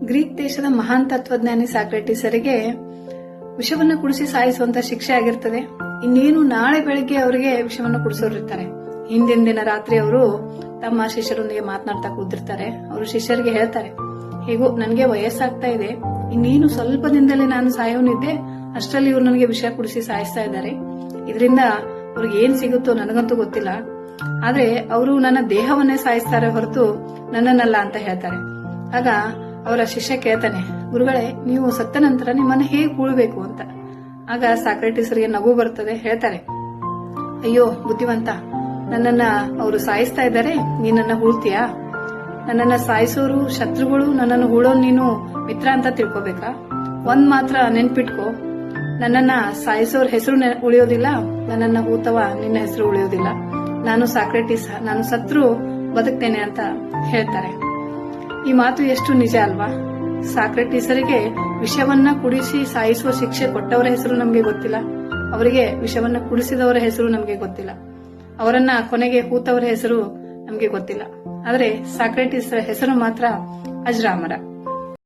Greek ದೇಶದ ಮಹಾನ್ ತತ್ವಜ್ಞಾನಿ ಸಾಕ್ರೆಟಿಸರಿಗೆ ವಿಷವನ್ನು ಕುಡಿಸಿ ಸಾಯಿಸುವಂತ ಶಿಕ್ಷೆ ಆಗಿರ್ತದೆ. ಇನ್ನೇನು ನಾಳೆ ಬೆಳಿಗ್ಗೆ ಅವರಿಗೆ ವಿಷವನ್ನು ಕುಡಿಸೋರಿರ್ತಾರೆ. ಹಿಂದಿನ ದಿನ ರಾತ್ರಿ ಅವರು ತಮ್ಮ ಶಿಷ್ಯರೊಂದಿಗೆ ಮಾತನಾಡ್ತಾ ಕೂತಿರ್ತಾರೆ. ಅವರು ಶಿಷ್ಯರಿಗೆ ಹೇಳ್ತಾರೆ, ಹೇಗೂ ನನಗೆ ವಯಸ್ಸಾಗ್ತಾ ಇದೆ, ಇನ್ನೇನು ಸ್ವಲ್ಪ ದಿನದಲ್ಲಿ ನಾನು ಸಾಯೋನಿದ್ದೆ, ಅಷ್ಟರಲ್ಲಿ ಇವ್ರು ನನಗೆ ವಿಷ ಕುಡಿಸಿ ಸಾಯಿಸ್ತಾ ಇದ್ದಾರೆ. ಇದರಿಂದ ಅವ್ರಿಗೆ ಏನ್ ಸಿಗುತ್ತೋ ನನಗಂತೂ ಗೊತ್ತಿಲ್ಲ, ಆದ್ರೆ ಅವರು ನನ್ನ ದೇಹವನ್ನೇ ಸಾಯಿಸ್ತಾರೆ ಹೊರತು ನನ್ನನ್ನಲ್ಲ ಅಂತ ಹೇಳ್ತಾರೆ. ಆಗ ಅವರ ಶಿಷ್ಯ ಕೇಳ್ತಾನೆ, ಗುರುಗಳೇ, ನೀವು ಸತ್ತ ನಂತರ ನಿಮ್ಮನ್ನ ಹೇಗೆ ಹೂಳ್ಬೇಕು ಅಂತ. ಆಗ ಸಾಕ್ರೆಟಿಸರಿಗೆ ನಗು ಬರ್ತದೆ. ಹೇಳ್ತಾರೆ, ಅಯ್ಯೋ ಬುದ್ಧಿವಂತ, ನನ್ನನ್ನ ಅವರು ಸಾಯಿಸ್ತಾ ಇದ್ದಾರೆ, ನೀನನ್ನ ಹೂಳ್ತೀಯಾ? ನನ್ನನ್ನ ಸಾಯಿಸೋರು ಶತ್ರುಗಳು, ನನ್ನನ್ನು ಹೂಳೋ ನೀನು ಮಿತ್ರ ಅಂತ ತಿಳ್ಕೊಬೇಕಾ? ಒಂದ್ ಮಾತ್ರ ನೆನ್ಪಿಟ್ಕೋ, ನನ್ನನ್ನ ಸಾಯಿಸೋರ್ ಹೆಸರು ಉಳಿಯೋದಿಲ್ಲ, ನನ್ನನ್ನ ಹೂತವ ನಿನ್ನ ಹೆಸರು ಉಳಿಯೋದಿಲ್ಲ. ನಾನು ಸಾಕ್ರೆಟಿಸ್, ನಾನು ಸತ್ರು ಬದುಕ್ತೇನೆ ಅಂತ ಹೇಳ್ತಾರೆ. ಈ ಮಾತು ಎಷ್ಟು ನಿಜ ಅಲ್ವಾ? ಸಾಕ್ರೆಟಿಸರಿಗೆ ವಿಷವನ್ನ ಕುಡಿಸಿ ಸಾಯಿಸುವ ಶಿಕ್ಷೆ ಕೊಟ್ಟವರ ಹೆಸರು ನಮಗೆ ಗೊತ್ತಿಲ್ಲ, ಅವರಿಗೆ ವಿಷವನ್ನ ಕುಡಿಸಿದವರ ಹೆಸರು ನಮಗೆ ಗೊತ್ತಿಲ್ಲ, ಅವರನ್ನ ಕೊನೆಗೆ ಹೂತವರ ಹೆಸರು ನಮಗೆ ಗೊತ್ತಿಲ್ಲ. ಆದ್ರೆ ಸಾಕ್ರೆಟಿಸ್ ಹೆಸರು ಮಾತ್ರ ಅಜರಾಮರ.